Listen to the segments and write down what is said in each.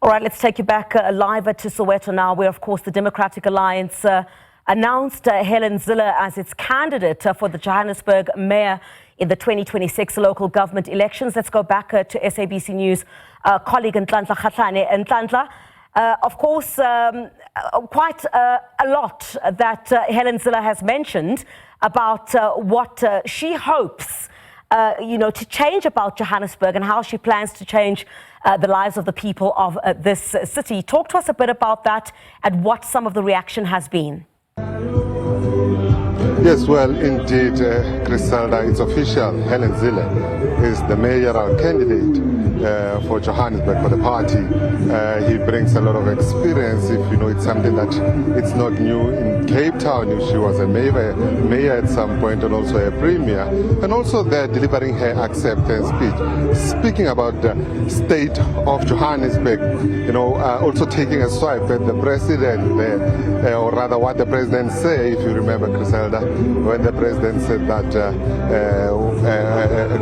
All right, let's take you back live to Soweto now, where, of course, the Democratic Alliance announced Helen Zille as its candidate for the Johannesburg mayor in the 2026 local government elections. Let's go back to SABC News colleague Nhlanhla Kgatlana. And Nhlanhla, of course, quite a lot that Helen Zille has mentioned about what she hopes to change about Johannesburg and how she plans to change the lives of the people of this city. Talk to us a bit about that and what some of the reaction has been. Yes, well, indeed, Griselda, it's official. Helen Zille is the mayoral candidate for Johannesburg, for the party. He brings a lot of experience. If you know, it's something that it's not new in Cape Town. She was a mayor at some point and also a premier, and also there delivering her acceptance speech. Speaking about the state of Johannesburg, also taking a swipe at the president, or rather what the president said, if you remember, Griselda, when the president said that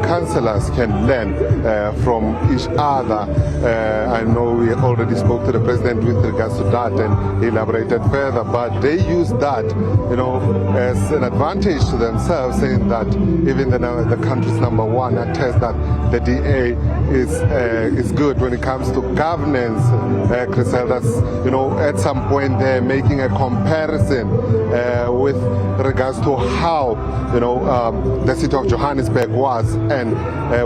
councillors can learn from each other. I know we already spoke to the president with regards to that, and he elaborated further, but they use that, as an advantage to themselves, saying that even the country's #1 attests that the DA is good when it comes to governance. Griselda's, at some point they're making a comparison with regards to how, the city of Johannesburg was and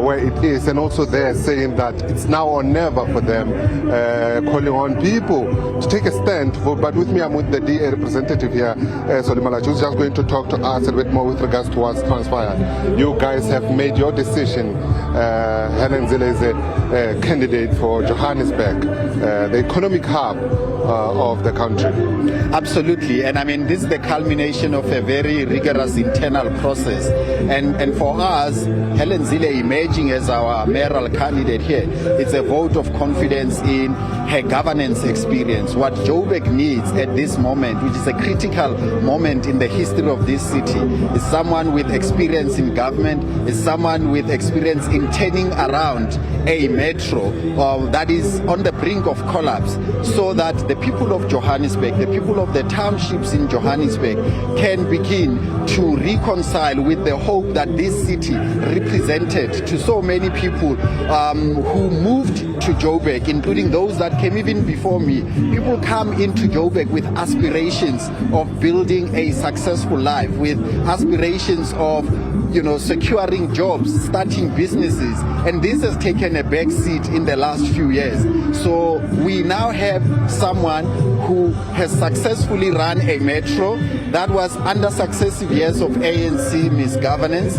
where it is, and also they're saying that it's now or never for them, calling on people to take a stand. But with me, I'm with the DA representative here, Solly Malatsi, who's just going to talk to us a bit more with regards to what's transpired. You guys have made your decision. Helen Zille is a candidate for Johannesburg, the economic hub of the country. Absolutely, and I mean, this is the culmination of a very rigorous internal process, and for us, Helen Zille emerging as our mayoral candidate here, it's a vote of confidence in her governance experience. What Joburg needs at this moment, which is a critical moment in the history of this city, is someone with experience in government, is someone with experience in turning around a metro that is on the brink of collapse, so that the people of Johannesburg, the people of the townships in Johannesburg, can begin to reconcile with the hope that this city represented to so many people who moved to Joburg, including those that came even before me. People come into Joburg with aspirations of building a successful life, with aspirations of securing jobs, starting businesses, and this has taken a back seat in the last few years. So we now have someone who has successfully run a metro that was under successive years of ANC misgovernance,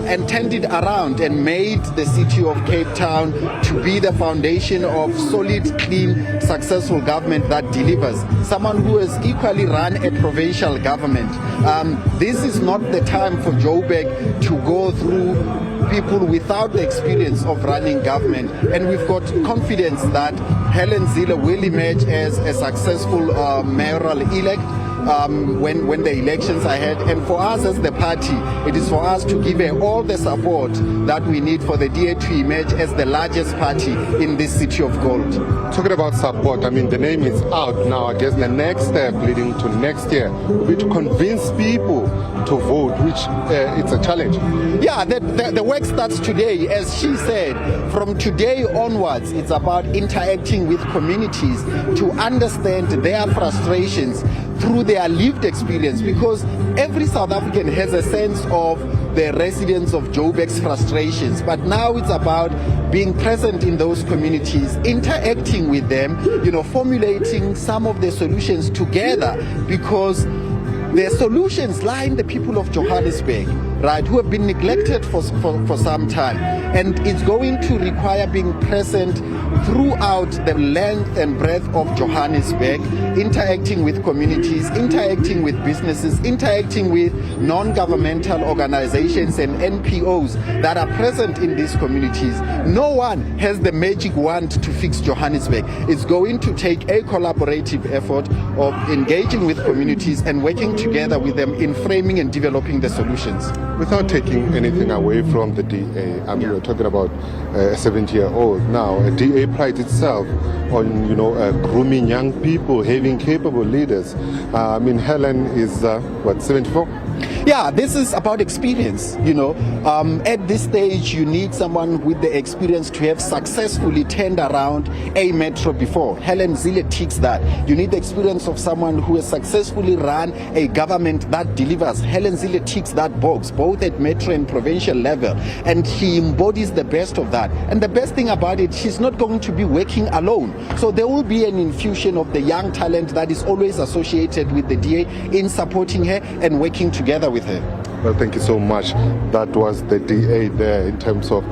and turned it around and made the city of Cape Town to be the foundation of solid, clean, successful government that delivers. Someone who has equally run a provincial government. This is not the time for Joburg to go through people without the experience of running government, and we've got confidence that Helen Zille will emerge as a successful mayoral elect when the elections are ahead. And for us as the party, it is for us to give her all the support that we need for the DA to emerge as the largest party in this city of gold. Talking about support, I mean, the name is out now. I guess the next step leading to next year will be to convince people to vote, which it's a challenge. Yeah, the work starts today. As she said, from today onwards, it's about interacting with communities to understand their frustrations through their lived experience, because every South African has a sense of the residents of Joburg's frustrations, but now it's about being present in those communities, interacting with them, formulating some of the solutions together, because the solutions lie in the people of Johannesburg, right, who have been neglected for some time. And it's going to require being present throughout the length and breadth of Johannesburg, interacting with communities, interacting with businesses, interacting with non-governmental organizations and NPOs that are present in these communities. No one has the magic wand to fix Johannesburg. It's going to take a collaborative effort of engaging with communities and working together with them in framing and developing the solutions. without taking anything away from the DA. I mean, we're talking about a 70-year-old now. A DA prides itself on, grooming young people, having capable leaders. I mean, Helen is, 74? Yeah, this is about experience, At this stage, you need someone with the experience to have successfully turned around a metro before. Helen Zille ticks that. You need the experience of someone who has successfully run a government that delivers. Helen Zille ticks that box, both at metro and provincial level. And he embodies the best of that. And the best thing about it, she's not going to be working alone. So there will be an infusion of the young talent that is always associated with the DA in supporting her and working together with her. Well, thank you so much. That was the DA there in terms of,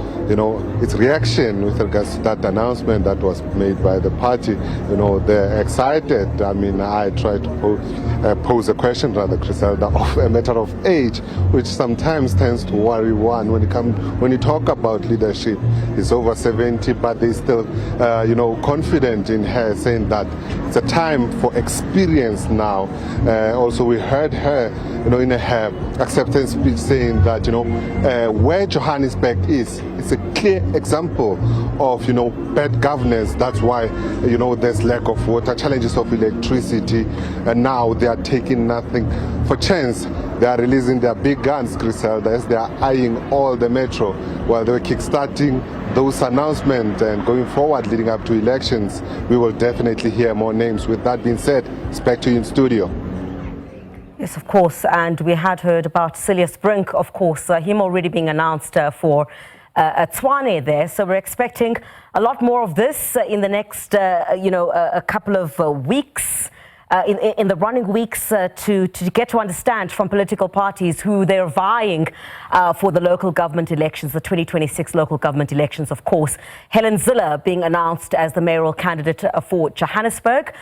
its reaction with regards to that announcement that was made by the party. They're excited. I mean, I tried to pose a question, rather, Griselda, of a matter of age, which sometimes tends to worry one when you talk about leadership. It's over 70, but they're still, confident in her, saying that it's a time for experience now. Also, we heard her, in her acceptance speech saying that, where Johannesburg is, it's a clear example of, bad governance. That's why, there's lack of water, challenges of electricity, and now they are taking nothing for chance. They are releasing their big guns, Griselda, as they are eyeing all the metro while they were kickstarting those announcements. And going forward, leading up to elections, we will definitely hear more names. With that being said, back to you in studio. Yes, of course, and we had heard about Silas Brink, of course, him already being announced for Tshwane there. So we're expecting a lot more of this in the next, a couple of weeks, in the running weeks, to get to understand from political parties who they're vying for the local government elections, the 2026 local government elections, of course. Helen Zille being announced as the mayoral candidate for Johannesburg.